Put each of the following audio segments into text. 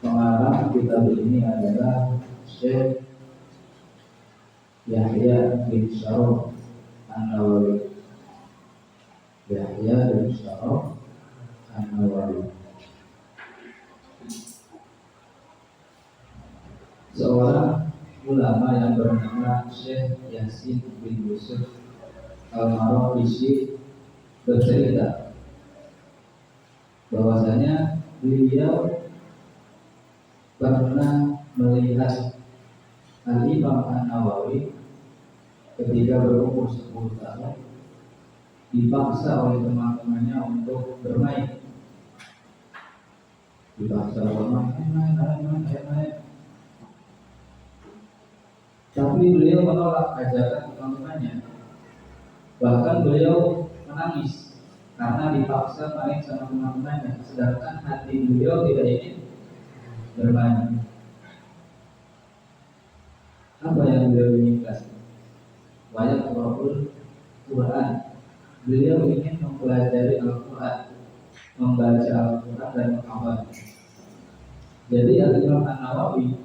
Pengarang kitab ini adalah Syekh Yahya bin Syaraf An-Nawawi. Yahya bin Syaraf An-Nawawi, seorang ulama yang bernama Syekh Yasin bin Yusuf Al-Marwazi bercerita bahwasanya beliau pernah melihat Al-Imam An-Nawawi ketika berumur 10 tahun dipaksa oleh teman-temannya untuk bermain. Dipaksa main. Tapi beliau menolak ajakan teman-temannya. Bahkan beliau menangis karena dipaksa main sama teman-temannya, sedangkan hati beliau tidak ingin bermain. Apa yang beliau inginkan? Banyak Quran. Beliau ingin mempelajari Al-Quran, membaca Al-Quran dan menghafal. Jadi Al-Imam An-Nawawi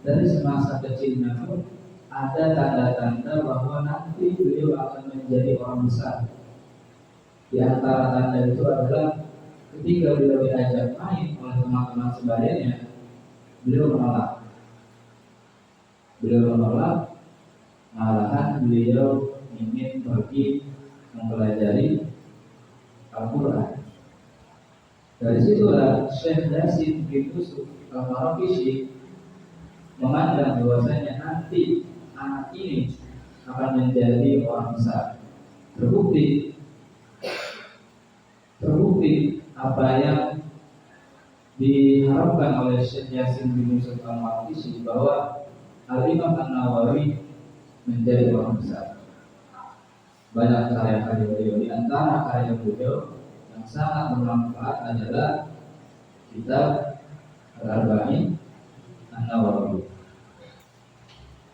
dari semasa kecilnya pun ada tanda-tanda bahwa nanti beliau akan menjadi orang besar. Di antara tanda itu adalah ketika beliau diajak main oleh teman-teman sebagainya, beliau menolak. Malahan beliau ingin pergi mempelajari Al-Quran. Dari situlah Syekh Yasin bin Yusuf Al-Maraqisi memandang bahwasanya nanti anak ini akan menjadi orang besar. Terbukti apa yang diharapkan oleh Syekh Yasin bin Yusuf Al-Maraqisi bahwa Al-Imam An-Nawawi menjadi orang besar. Banyak karya-karya beliau. Di antara karya beliau yang sangat bermanfaat adalah kitab Al-Arba'in An-Nawawi.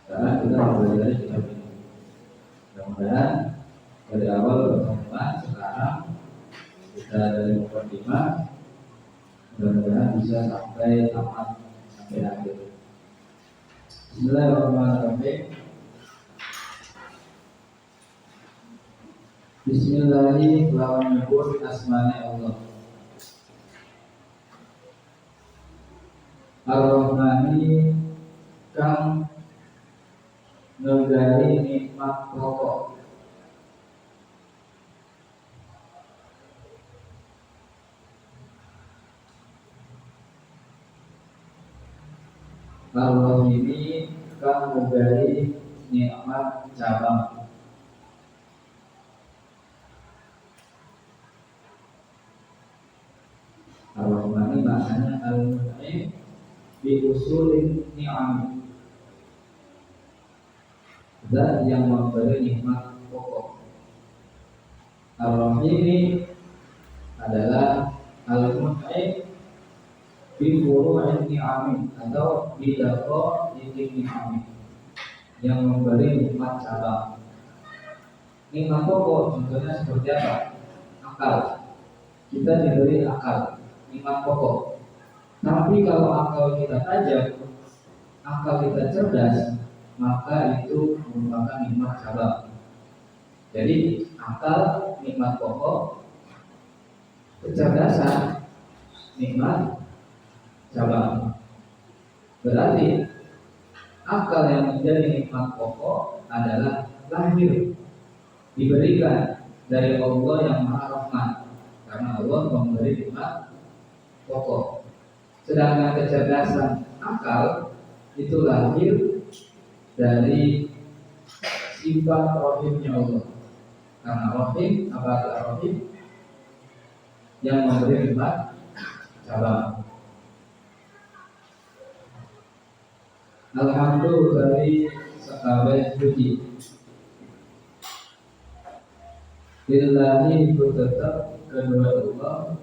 Sekarang kita mempelajari kitab ini. Mudah-mudahan dari awal pertemuan sekarang kita dari mukadimah, mudah-mudahan bisa sampai tamat, sampai akhir. Bismillahirrahmanirrahim. Bismillahirrahmanirrahim. Asmani Allah. Ar-Rahmani kang negari nikmat pokok. Ar-Rahimi kang negari nikmat cabang. Ar-Rahmani maknanya al-mun'im bi usulin ni'am, zat yang memberi nikmat pokok. Ar-Rahimi adalah al-mun'im bi furu'in ni'am atau bi daqa ni'am, yang memberi nikmat cabang. Nikmat pokok contohnya seperti apa? Akal. Kita diberi akal, nikmat pokok. Tapi kalau akal kita tajam, akal kita cerdas, maka itu merupakan nikmat cabang. Jadi akal nikmat pokok, kecerdasan nikmat cabang. Berarti akal yang menjadi nikmat pokok adalah lahir, diberikan dari Allah yang Maha Rahman, karena Allah memberi nikmat pokok. Sedangkan kecerdasan akal itu lahir dari sifat rohimnya Allah. Karena rohim, apa adalah rohim? Yang memberi nikmat cabang. Alhamdulillah dari sekabeh puji. Billahi itu tetap kedua Allah.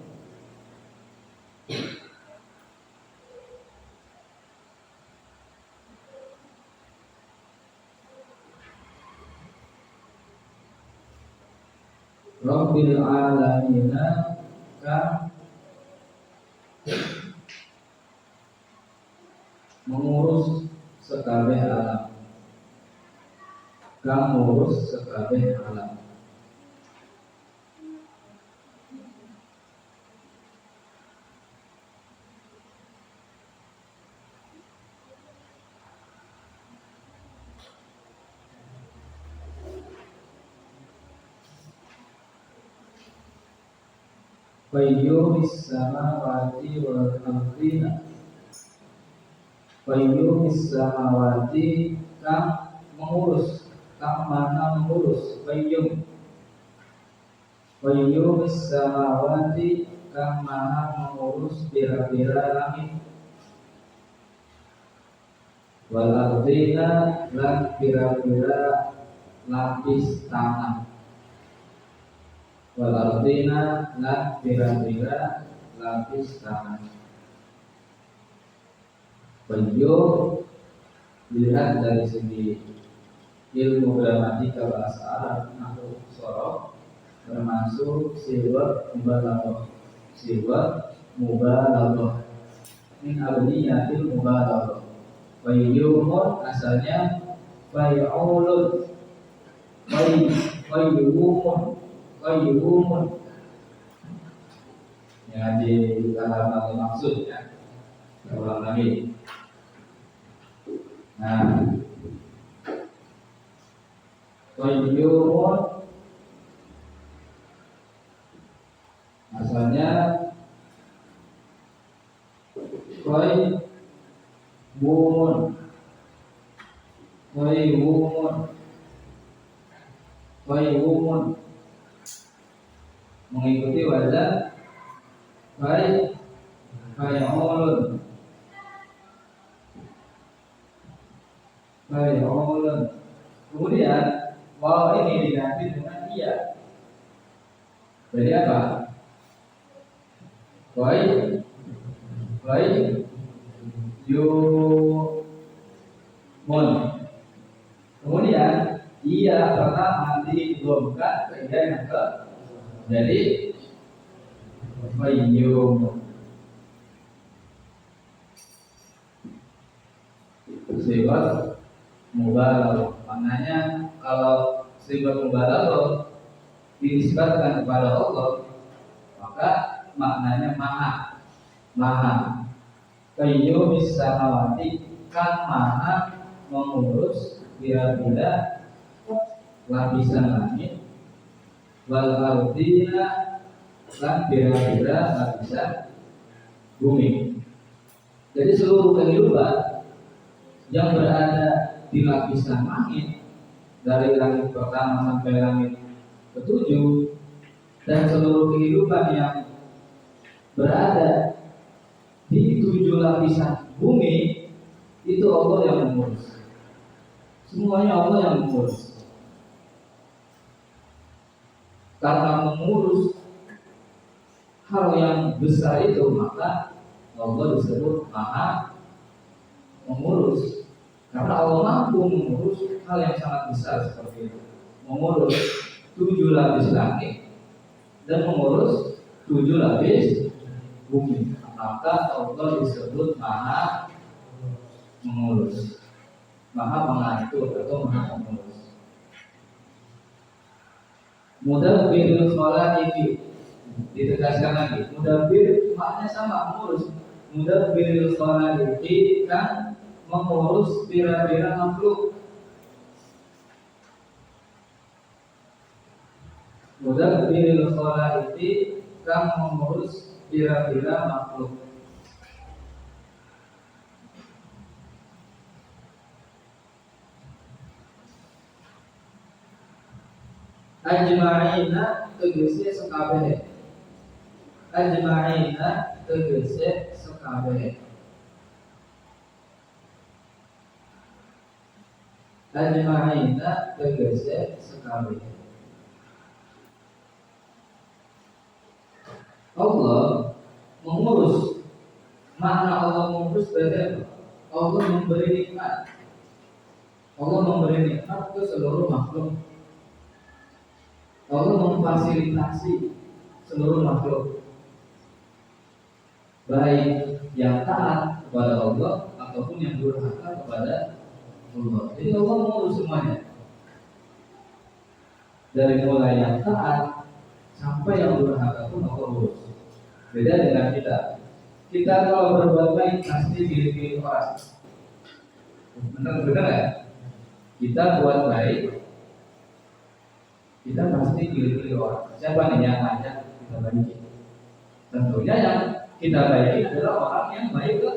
Rabbil alamina kang mengurus sekabeh alam, kang mengurus sekabeh alam. Qayyumis samawati wal ardina. Qayyumis samawati kang mengurus, kang mana mengurus. Qayyumis samawati kang maha mengurus bira-bira langit. Wal ardina lan bira-bira lapis tanah. Wal ardina lan bira-bira lapis tanah. Qayyum dilihat dari segi ilmu gramatika bahasa Arab, nahwu, sorof, termasuk siwak mubalaghah min abniyatil mubalaghah. Wa yumun asalnya fa'ulun qayyumun yang di halaman maksud ya. Saya ulang lagi. Nah, qayyumun asalnya qayyumun mengikuti wazan fa'ulun. Kemudian waw ini diganti dengan iya. Jadi apa? Qayyumun. Kemudian iya pertama diidghamkan ke iya yang ke. Jadi qayyum. Sifat mubalaghah. Maknanya kalau sifat mubalaghah dinisbatkan kepada Allah, maka maknanya maha. Qayyum samawati, kan maha mengurus bila-bila lapisan langit, wal ardina, lan bila-bila lapisan bumi. Jadi seluruh kehidupan yang berada di lapisan langit, dari langit pertama sampai langit ketujuh, dan seluruh kehidupan yang berada di 7 lapisan bumi, itu Allah yang mengurus. Semuanya Allah yang mengurus. Karena mengurus hal yang besar itu, maka Allah disebut maha mengurus. Karena Allah mampu mengurus hal yang sangat besar seperti itu, mengurus 7 lapis langit dan mengurus 7 lapis bumi, maka Allah disebut maha mengurus, maha mengatur atau maha mengurus. Mudabbirul khalaiqi, ditegaskan lagi, mudabbir maknanya sama, mengurus. Mudabbirul khalaiqi kan mengurus bira-bira makhluk. Mudabbirul khalaiqi kan mengurus bira-bira makhluk. Ajma'ina tegese sekabeh. Ajma'ina tegese sekabeh. Ajma'ina tegese sekabeh. Allah mengurus. Makna Allah mengurus berarti Allah memberi nikmat. Allah memberi nikmat ke seluruh makhluk. Allah memfasilitasi seluruh makhluk, baik yang taat kepada Allah ataupun yang durhaka kepada Allah. Jadi Allah mengurus semuanya, dari mulai yang taat sampai yang durhaka pun Allah urus. Beda dengan kita. Kita kalau berbuat baik pasti pilih-pilih orang. Benar ya? Kita buat baik, kita pasti pilih-pilih orang. Siapa nih yang ngajak kita baiki? Tentunya yang kita baiki adalah orang yang baik ke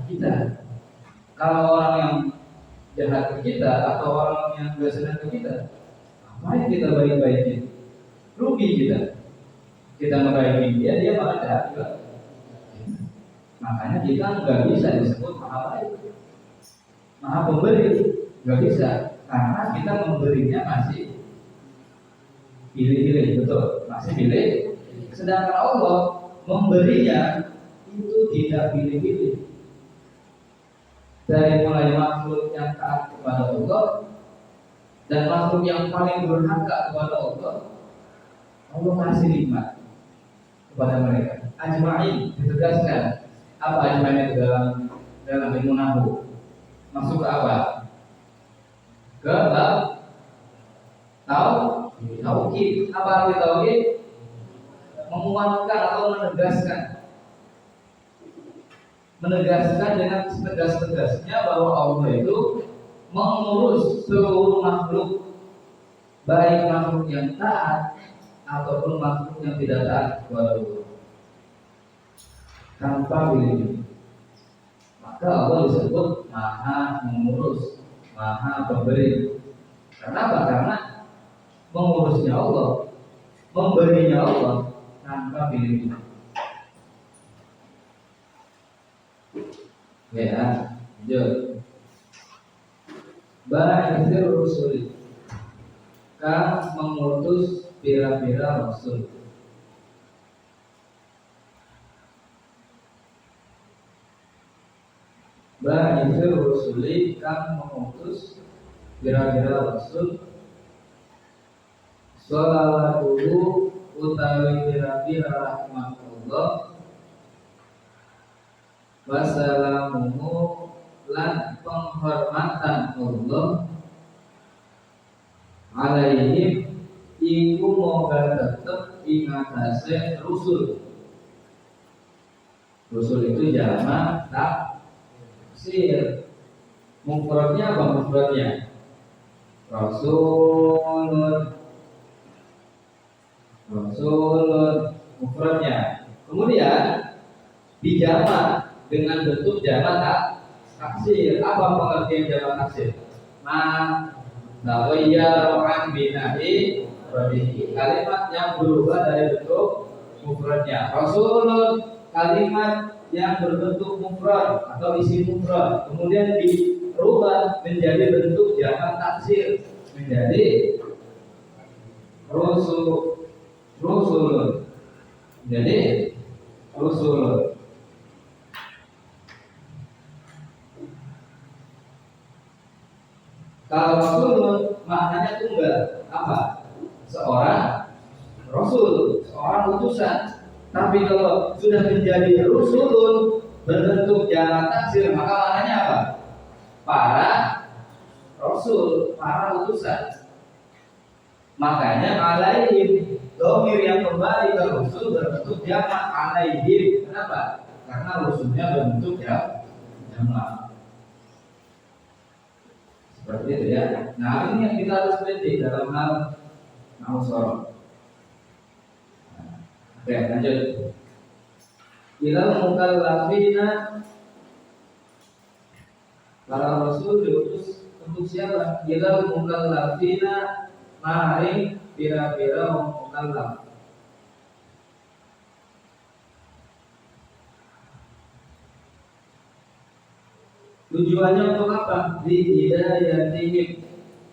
kita. Kalau orang yang jahat ke kita atau orang yang gak senang ke kita, apa yang kita baik-baikin? Rugi kita. Kita ngebaikin dia, dia malah jahat juga. Makanya kita nggak bisa disebut maha baik, maha pemberi, nggak bisa, karena kita memberinya masih pilih-pilih, betul, masih pilih. Sedangkan Allah memberinya itu tidak pilih-pilih. dari mulai makhluk yang taat kepada Allah dan makhluk yang paling durhaka kepada Allah, Allah kasih nikmat kepada mereka. Ajma'in ditegaskan. Apa ajma'in itu dalam ilmu nahwu? Masuk ke apa? Ke tauhid. Apa arti tauhid? Menguatkan atau menegaskan dengan setegas-tegasnya bahwa Allah itu mengurus seluruh makhluk, baik makhluk yang taat ataupun makhluk yang tidak taat kepada Allah, tanpa pilih. Maka Allah disebut Maha Mengurus, Maha Pemberi. Kenapa? Karena mengurusnya Allah, memberinya Allah tanpa pilih. Ya, lanjut. Ba'ithir rusuli, kang mengutus pira-pira rasul. Ba'ithir rusuli, kang mengutus pira-pira rasul. Sholawatuhu utawi pira-pira rahmat Allah, wassalamuhu lan penghormatan Allah alaihim iku moga tetep ingatase rusul. Rusul itu jamak taksir. Mufradnya apa mufradnya? Rasulun mufradnya. Kemudian dijamak dengan bentuk jamak taksir. Apa pengertian jamak taksir? Taghayyara binahi kalimat yang berubah dari bentuk mufradnya. Rasulun kalimat yang berbentuk mufrad atau isi mufrad, kemudian dirubah menjadi bentuk jamak taksir menjadi rusulun. Jadi rusulun. Kalau rasulun maknanya tunggal, apa? Seorang rasul, seorang utusan. Tapi kalau sudah menjadi rusulun berbentuk jamak taksir, maka maknanya apa? Para rasul, para utusan. Makanya alaihim, domir yang kembali ke rusul berbentuk jamak alaihim. Kenapa? Karena rusulnya berbentuk jamak. Seperti itu ya. Nah, ini yang kita harus teliti dalam hal nausoro. Oke, lanjut. Ilal mukallafina, para rasul diutus untuk siapa? Ilal mukallafina, maring pira-pira mukallaf. Tujuannya untuk apa? Di hidayatihim,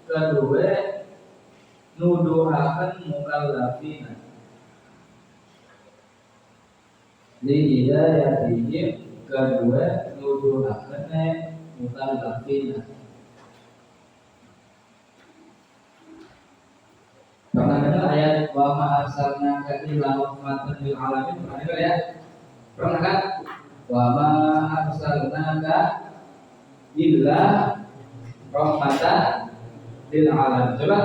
kedua nuduhaken mukallafina. Di hidayatihim, kedua nuduhaken mukallafina. Pernah dengar ayat wa ma arsalnaka illa rahmatan lil alamin? Pernah dengar ya? Pernah kan? Wa ma arsalnaka illa rahmatan lil alamin. Coba,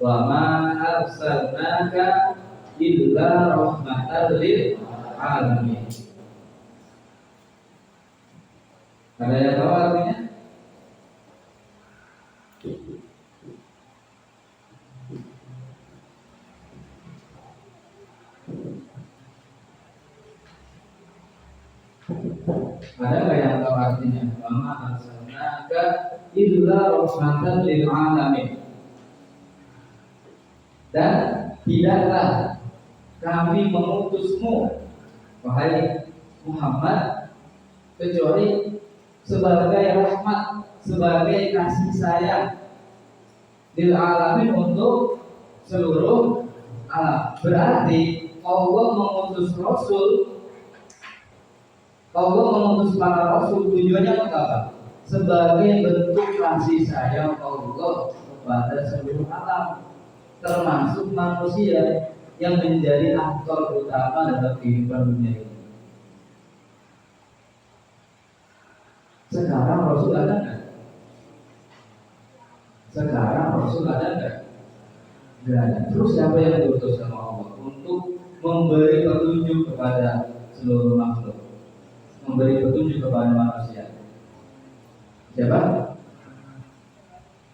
wa ma arsalnaka illa rahmatan lil alamin. Ada yang tahu artinya? Ada nggak yang tahu artinya? Wa ma arsalnaka illa rahmatan lil alamin. Dan tidaklah kami mengutusmu, wahai Muhammad, kecuali sebagai rahmat, sebagai kasih sayang lil alamin, untuk seluruh alam. Berarti Allah mengutus Rasul, Allah mengutus para Rasul tujuannya untuk apa? sebagai bentuk kasih sayang Allah kepada seluruh alam, termasuk manusia yang menjadi aktor utama dalam kehidupan dunia ini. Sekarang Rasul ada nggak? Sekarang Rasul ada nggak? Nggak ada. Terus siapa yang diutus sama Allah untuk memberi petunjuk kepada seluruh makhluk, memberi petunjuk kepada manusia? Siapa?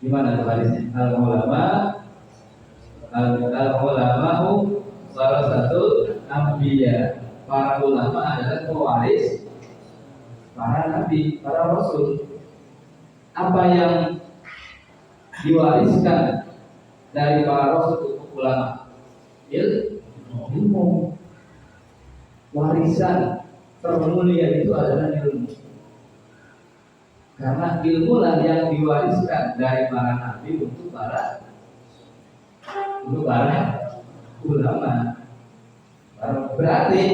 Gimana tuh hadisnya? Al-ulama'u salah satu anbiya. Para ulama adalah pewaris para nabi, para rasul. Apa yang diwariskan dari para rasul untuk ulama? Ilmu. Warisan termulia itu adalah ilmu. Karena ilmu lah yang diwariskan dari para nabi untuk para ulama. Berarti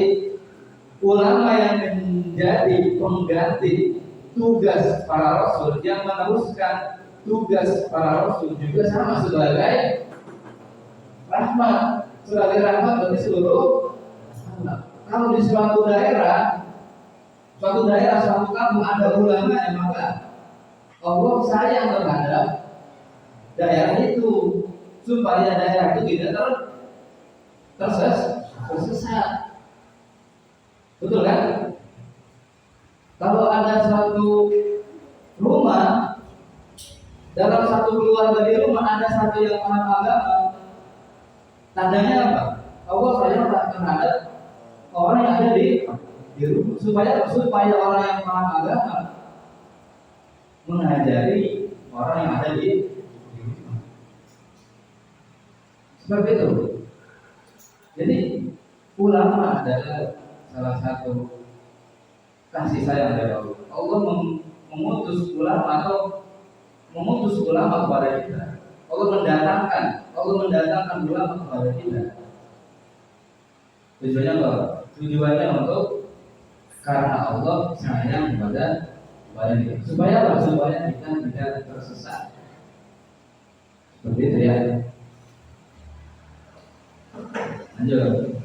ulama yang menjadi pengganti tugas para rasul, yang meneruskan tugas para rasul juga sama sebagai rahmat. Sebagai rahmat bagi seluruh alam. Kalau di suatu daerah, suatu kampung ada ulama, maka Allah sayang terhadap daerah itu supaya daerah itu tidak tersesat. Betul kan? Kalau ada suatu rumah, dalam satu keluarga di rumah ada satu yang paham agama, tandanya apa? Allah sayang terhadap orang yang ada di rumah, supaya orang yang paham agama mengajari orang yang ada di rumah. Seperti itu. Jadi ulama adalah salah satu kasih sayang dari Allah. Allah memutus ulama kepada kita. Allah mendatangkan ulama kepada kita. Tujuannya apa? Tujuannya untuk karena Allah sayang kepada kita. Supaya kita tidak tersesat. Seperti itu ya. Lanjut.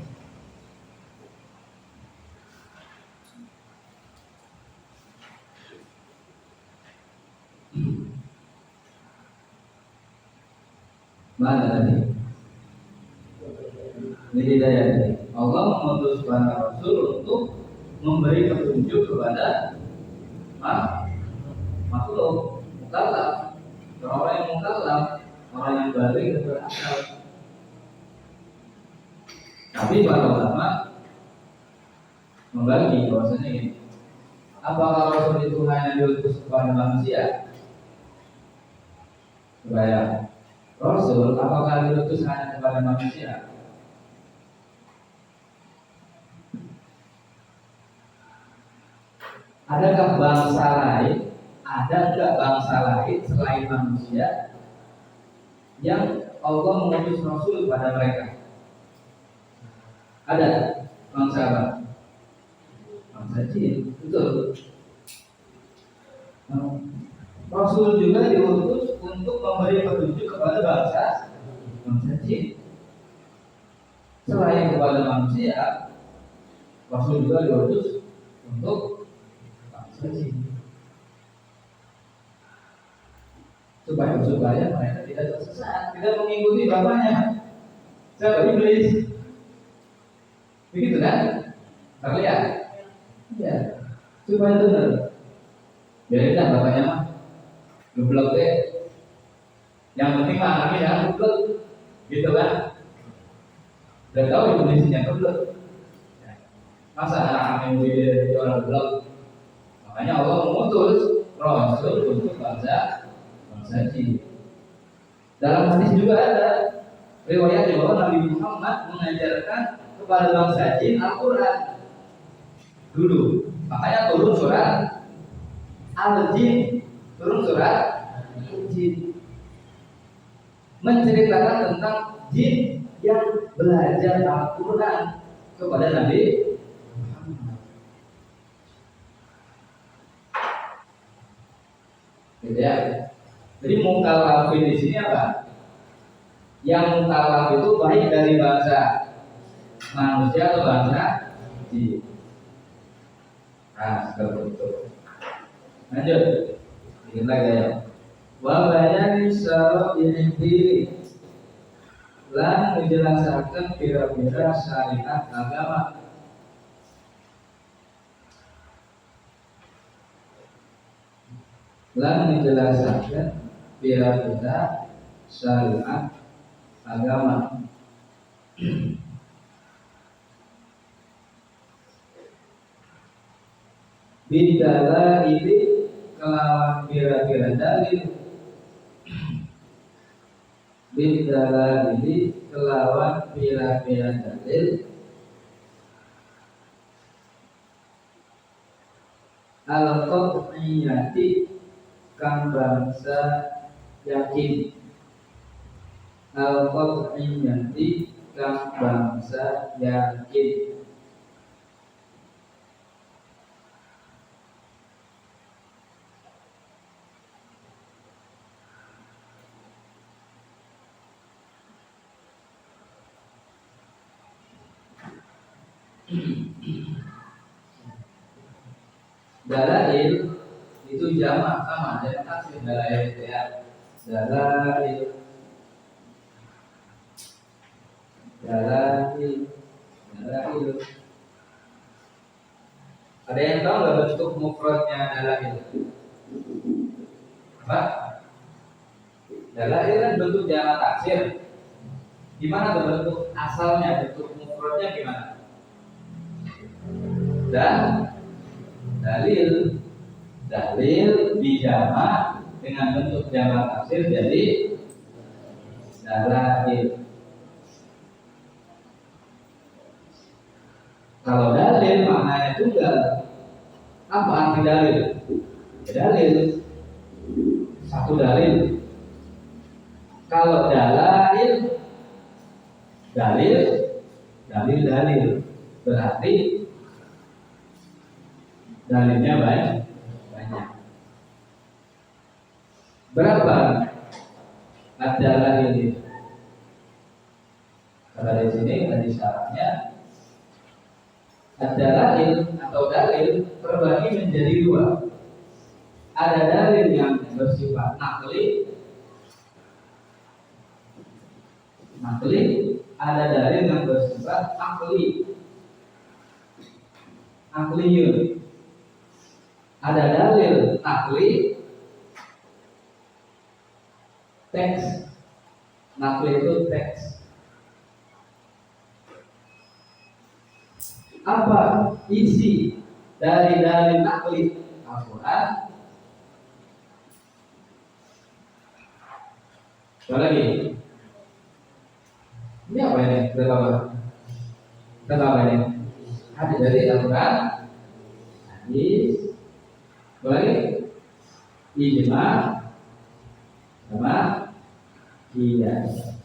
Mana tadi? Ini hidayah tadi. Allah mengutus para rasul untuk memberi petunjuk kepada makhluk mukallaf, orang yang mukallaf, orang yang balik dan berakal. Tapi para ulama membagi bahwasanya ini, apakah rasul itu hanya diutus kepada manusia? Supaya Rasul apakah diutus hanya kepada manusia? Adakah bangsa lain? Ada enggak bangsa lain selain manusia yang Allah mengutus Rasul kepada mereka? Ada bangsa apa? Bangsa jin, betul. Rasul juga diutus untuk memberi petunjuk kepada bangsa jin. Selain kepada manusia, Rasul juga diutus untuk bangsa jin. Supaya mereka tidak tersesat, tidak mengikuti bapaknya, siapa? Iblis. Begitu kan? Terlihat? Ya. Supaya benar. Biarin dah bapaknya mah geblok deh. Yang penting mah anaknya jangan geblok, gitu kan? Udah tahu Iblisnya geblok. Masa anak-anak yang orang geblok? Makanya Allah mengutus Rasul untuk bangsa jin. Dalam hadis juga ada riwayat bahwa Nabi Muhammad mengajarkan kepada bangsa jin Al-Quran dulu. Makanya turun surat Al-Jin, menceritakan tentang jin yang belajar Al-Quran kepada Nabi Muhammad. 。 . 。 。 . 。 . 。 . 。 . 。 . 。 。 . 。 。 . 。 。 。 。 . 。 。 。 。 。 . 。 。 。 。 。 . 。 。 。 。 . 。 。 。 。 。 . 。 Jadi ulama adalah salah satu kasih sayang Allah Gitu ya. Jadi mukallafin di sini apa? Yang mukallaf itu baik dari bangsa manusia atau bangsa jin. Nah, seperti itu. Lanjut. Bikin lagi ya. Wa bayani syara diri lan menjelaskan kira-kira syariat agama. Lan menjelaskan kira-kira syariat agama. Bidala ini kelawan kira-kira dalil. Bidala ini kelawan kira-kira dalil. Al-qat'iyati kang bangsa yakin. Al-qat'iyati kang bangsa yakin. Dalail itu jamak sama dengan taksir dalail itu ya. Dalail, dalail, dalail. Ada yang tahu nggak bentuk mufradnya dalail? Apa? Dalail kan bentuk jamak taksir. Gimana tuh bentuk asalnya, bentuk mufradnya gimana? Dan dalil, dalil dijamak dengan bentuk jamak taksir jadi dalail. Kalau dalil maknanya tunggal. Apa arti dalil? Dalil satu dalil. Kalau dalail, dalil, dalil berarti dalilnya banyak. Berapa adalah ini? Kalau di sini ada syaratnya. Dalil atau dalil terbagi menjadi dua. Ada dalil yang bersifat nakli, ada dalil yang bersifat akli, akliyun. Ada dalil nakli, teks, nakli itu teks. Apa isi dari dalil nakli? Al-Quran. Coba lagi. Ini apa ini? Kita apa ini? Hadis dari Al-Quran. Hadis. Coba lagi. Ijma sama qiyas.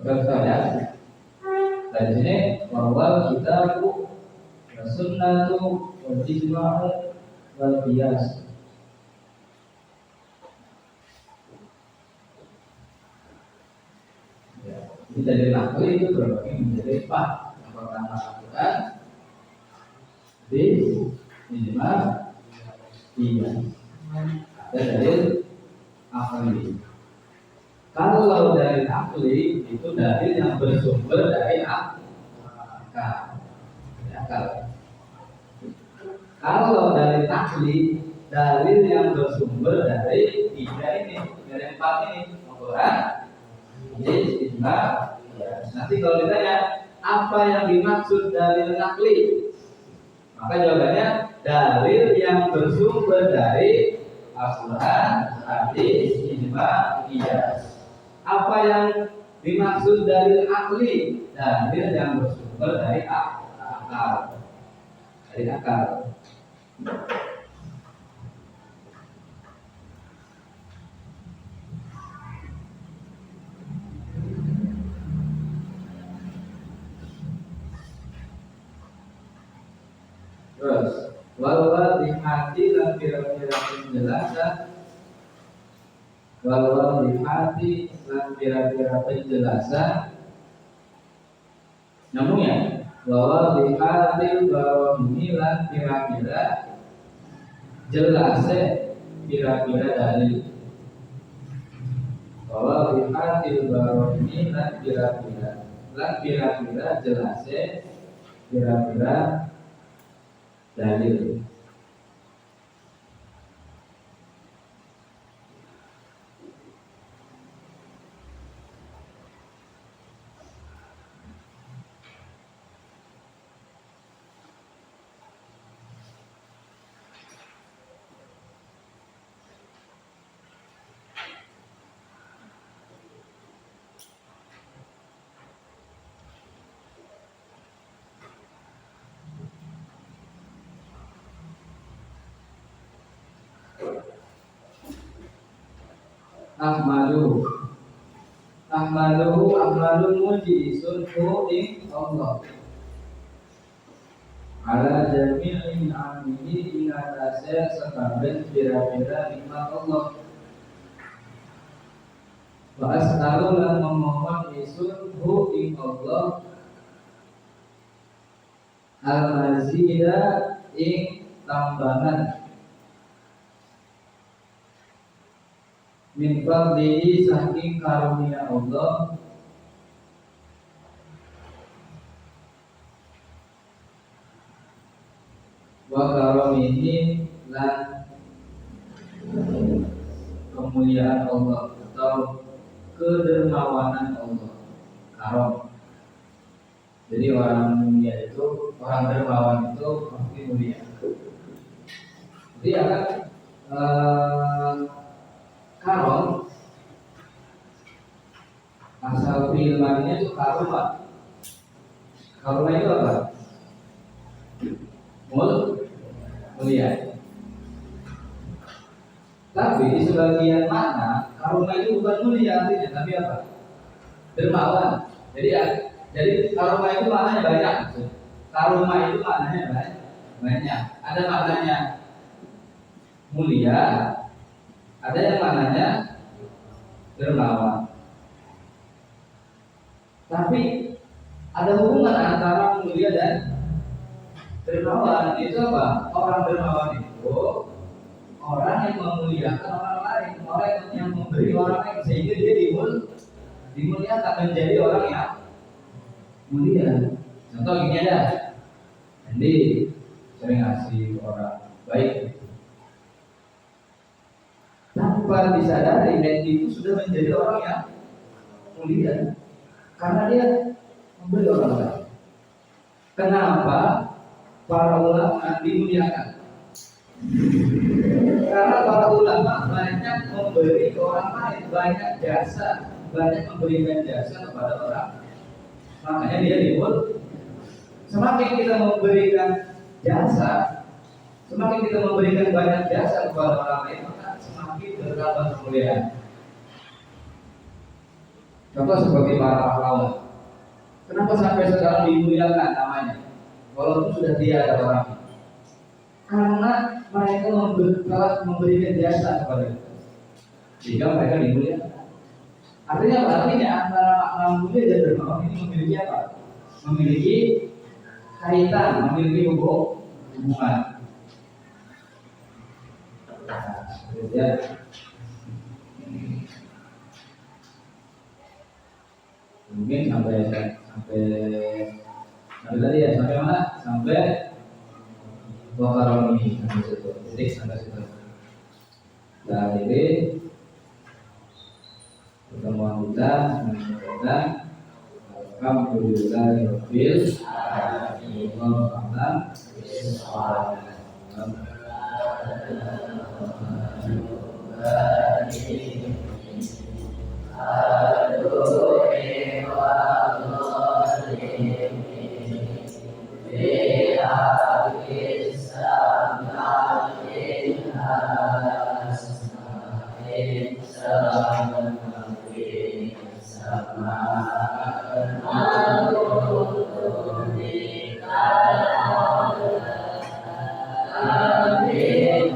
Terus ya. Dari sini bahwa kita sunnatu wal ijma'u wal qiyas. Ya, ini dari nakli itu berbagi menjadi 4. Yang pertama Al-Quran, hadis, ijma', qiyas. Ada dalil akli. Kalau dari akli itu dalil yang bersumber dari akal. Kalau dari takli, dalil yang bersumber dari 3 ini, dari 4 ini, Al-Quran, hadis, ijma'. Nanti kalau ditanya apa yang dimaksud dalil nakli, maka jawabannya dalil yang bersumber dari Al-Quran, hadis, ijma', qiyas. Apa yang dimaksud dalil akli? Dalil yang bersumber dari akal. Dari akal. Terus, wal wadihati lan kira-kira penjelasan, wal hati lan kira-kira penjelasan. Namun ya, bahwa di hati bahwa ini lan kira-kira jelasnya kira-kira dalil. Bahwa di hati bahwa ini lan kira-kira jelasnya kira-kira dalil. Ahmadu muji sunhu ing Allah ala jami'in amini ingatase sekabeh pira-pira nikmat Allah. Wa as'alu lan memohon isunhu ing Allah al-mazida ing tambahan min fadlihi saking karunia Allah wa karamihi lan kemuliaan Allah atau kedermawanan Allah. Karom. Jadi orang mulia itu, orang dermawan itu pasti mulia. Jadi akan karom asal filmannya itu karuma. Karuma itu apa? Mulia. Tapi di sebagian mana karuma itu bukan mulia artinya, tapi apa? Dermawan. Jadi karuma itu maknanya banyak. Karuma itu maknanya banyak. Ada maknanya mulia, ada yang maknanya dermawan. Tapi ada hubungan antara mulia dan dermawan. Itu apa? Orang dermawan itu orang yang memuliakan orang lain, orang yang memberi orang lain sehingga dia dimuliakan menjadi orang yang mulia. Contoh gini ada, Andi sering ngasih orang baik, tanpa disadari Andi itu sudah menjadi orang yang mulia karena dia memberi orang lain. Kenapa para ulama dimuliakan? Karena para ulama banyak memberi ke orang lain, banyak jasa, banyak memberikan jasa kepada orang. Makanya dia dimuliakan. Semakin kita memberikan jasa, semakin kita memberikan banyak jasa kepada orang lain, maka semakin bertambah kemuliaan. Contoh seperti para pahlawan. Kenapa sampai sekarang dimuliakan namanya? Walaupun sudah tiada orang. Karena mereka telah memberikan jasa kepada kita, sehingga mereka dimuliakan. Artinya apa? Artinya antara makna mulia dan dermawan ini memiliki apa? Memiliki kaitan, memiliki hubungan. Ya. Mungkin sampai tadi ya, sampai mana? Sampai Bakaran ini sampai situ. Jadi sampai situ. Dan ini pertemuan kita menunjukkan alhamdulillahirabbil Amin.